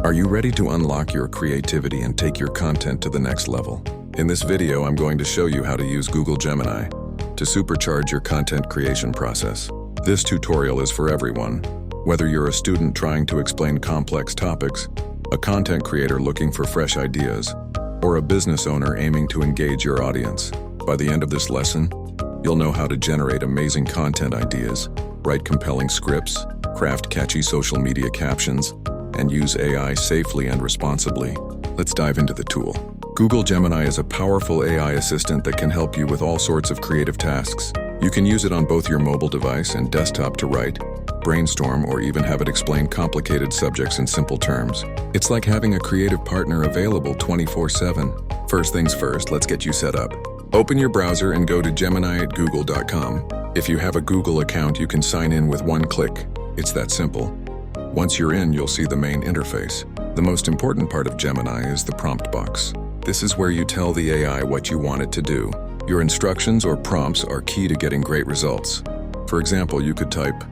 Are you ready to unlock your creativity and take your content to the next level? In this video, I'm going to show you how to use Google Gemini to supercharge your content creation process. This tutorial is for everyone, whether you're a student trying to explain complex topics, a content creator looking for fresh ideas, or a business owner aiming to engage your audience. By the end of this lesson, you'll know how to generate amazing content ideas, write compelling scripts, craft catchy social media captions, and use AI safely and responsibly. Let's dive into the tool. Google Gemini is a powerful AI assistant that can help you with all sorts of creative tasks. You can use it on both your mobile device and desktop to write, brainstorm, or even have it explain complicated subjects in simple terms. It's like having a creative partner available 24/7. First things first, let's get you set up. Open your browser and go to gemini@google.com. If you have a Google account, you can sign in with one click. It's that simple. Once you're in, you'll see the main interface. The most important part of Gemini is the prompt box. This is where you tell the AI what you want it to do. Your instructions or prompts are key to getting great results. For example, you could type,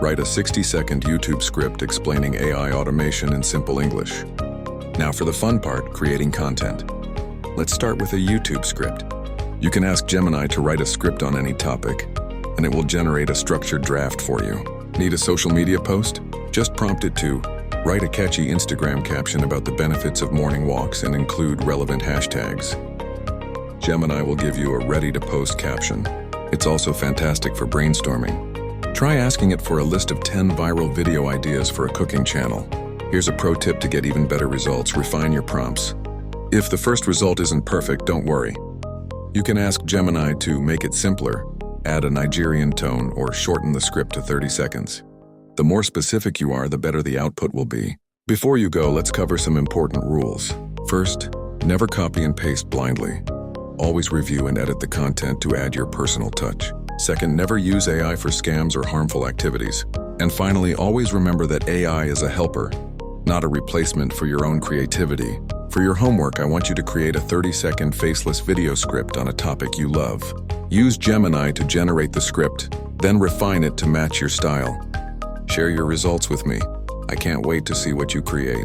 "Write a 60-second YouTube script explaining AI automation in simple English." Now for the fun part, creating content. Let's start with a YouTube script. You can ask Gemini to write a script on any topic, and it will generate a structured draft for you. Need a social media post? Just prompt it to write a catchy Instagram caption about the benefits of morning walks and include relevant hashtags. Gemini will give you a ready-to-post caption. It's also fantastic for brainstorming. Try asking it for a list of 10 viral video ideas for a cooking channel. Here's a pro tip to get even better results: refine your prompts. If the first result isn't perfect, don't worry. You can ask Gemini to make it simpler, add a Nigerian tone, or shorten the script to 30 seconds. The more specific you are, the better the output will be. Before you go, let's cover some important rules. First, never copy and paste blindly. Always review and edit the content to add your personal touch. Second, never use AI for scams or harmful activities. And finally, always remember that AI is a helper, not a replacement for your own creativity. For your homework, I want you to create a 30-second faceless video script on a topic you love. Use Gemini to generate the script, then refine it to match your style. Share your results with me. I can't wait to see what you create.